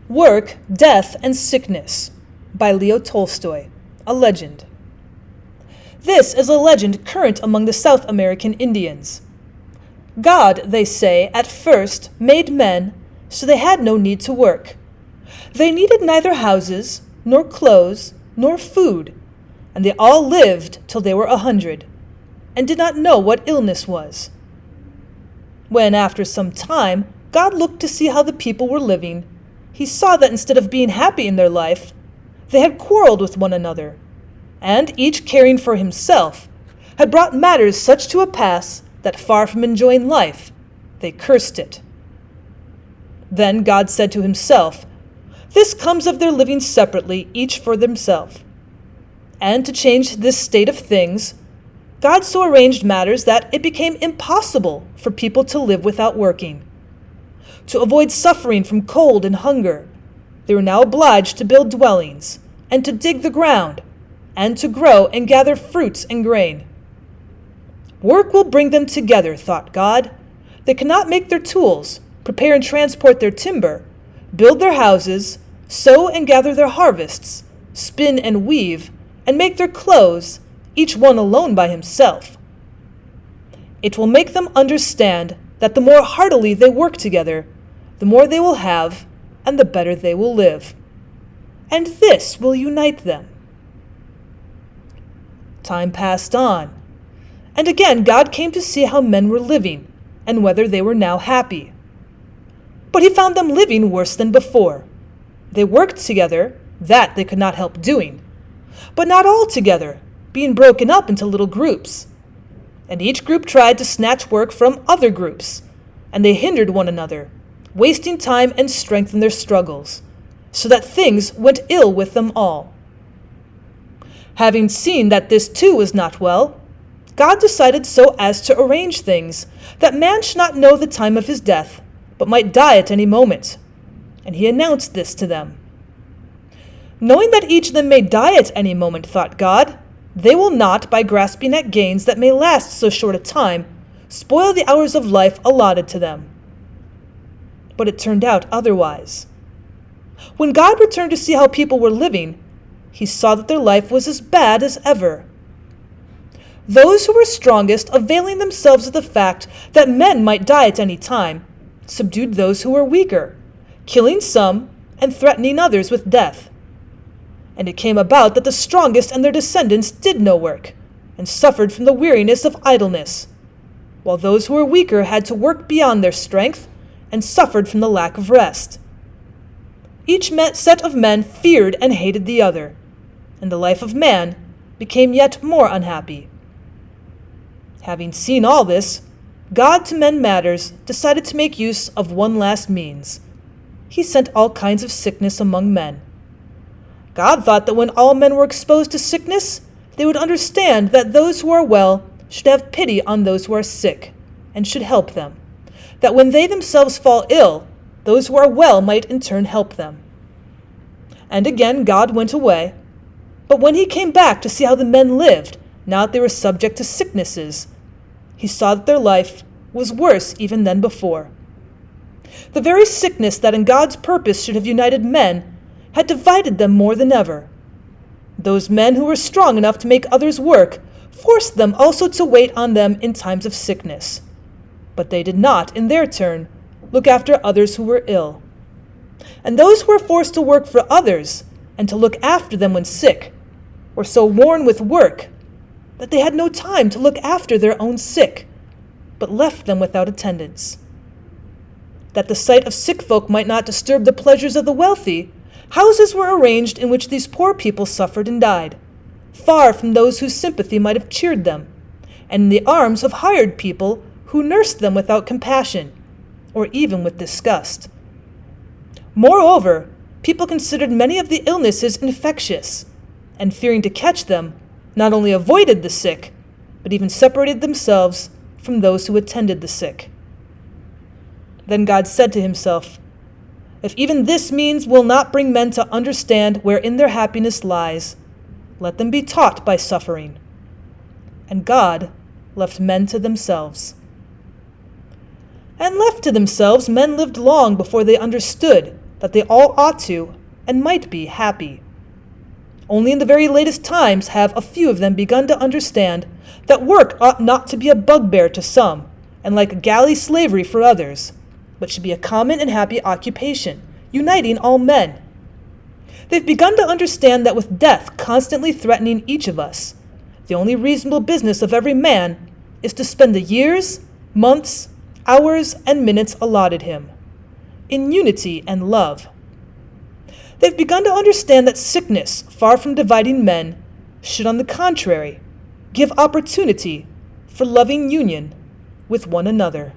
Work, Death, and Sickness by Leo Tolstoy, a legend. This is a legend current among the South American Indians. God, they say, at first made men so they had no need to work. They needed neither houses, nor clothes, nor food, and they all lived till they were 100, and did not know what illness was. When, after some time, God looked to see how the people were living, he saw that instead of being happy in their life, they had quarreled with one another, and, each caring for himself, had brought matters such to a pass that far from enjoying life, they cursed it. Then God said to himself, "This comes of their living separately, each for themselves." And to change this state of things, God so arranged matters that it became impossible for people to live without working. To avoid suffering from cold and hunger, they were now obliged to build dwellings, and to dig the ground, and to grow and gather fruits and grain. Work will bring them together, thought God. They cannot make their tools, prepare and transport their timber, build their houses, sow and gather their harvests, spin and weave, and make their clothes, each one alone by himself. It will make them understand that the more heartily they work together, the more they will have, and the better they will live. And this will unite them. Time passed on, and again God came to see how men were living, and whether they were now happy. But he found them living worse than before. They worked together, that they could not help doing, but not all together, being broken up into little groups. And each group tried to snatch work from other groups, and they hindered one another, wasting time and strength in their struggles, so that things went ill with them all. Having seen that this too was not well, God decided so as to arrange things that man should not know the time of his death, but might die at any moment. And he announced this to them. Knowing that each of them may die at any moment, thought God, they will not, by grasping at gains that may last so short a time, spoil the hours of life allotted to them. But it turned out otherwise. When God returned to see how people were living, he saw that their life was as bad as ever. Those who were strongest, availing themselves of the fact that men might die at any time, subdued those who were weaker, killing some and threatening others with death. And it came about that the strongest and their descendants did no work, and suffered from the weariness of idleness, while those who were weaker had to work beyond their strength, and suffered from the lack of rest. Each set of men feared and hated the other, and the life of man became yet more unhappy. Having seen all this, God, to mend matters, decided to make use of one last means. He sent all kinds of sickness among men. God thought that when all men were exposed to sickness, they would understand that those who are well should have pity on those who are sick, and should help them. That when they themselves fall ill, those who are well might in turn help them. And again God went away, but when he came back to see how the men lived, now that they were subject to sicknesses, he saw that their life was worse even than before. The very sickness that in God's purpose should have united men had divided them more than ever. Those men who were strong enough to make others work forced them also to wait on them in times of sickness. But they did not, in their turn, look after others who were ill. And those who were forced to work for others and to look after them when sick were so worn with work that they had no time to look after their own sick, but left them without attendance. That the sight of sick folk might not disturb the pleasures of the wealthy, houses were arranged in which these poor people suffered and died, far from those whose sympathy might have cheered them, and in the arms of hired people who nursed them without compassion, or even with disgust. Moreover, people considered many of the illnesses infectious, and fearing to catch them, not only avoided the sick, but even separated themselves from those who attended the sick. Then God said to himself, "If even this means will not bring men to understand wherein their happiness lies, let them be taught by suffering." And God left men to themselves. And left to themselves, men lived long before they understood that they all ought to and might be happy. Only in the very latest times have a few of them begun to understand that work ought not to be a bugbear to some, and like galley slavery for others, but should be a common and happy occupation, uniting all men. They've begun to understand that with death constantly threatening each of us, the only reasonable business of every man is to spend the years, months, hours, and minutes allotted him in unity and love. They've begun to understand that sickness, far from dividing men, should on the contrary give opportunity for loving union with one another.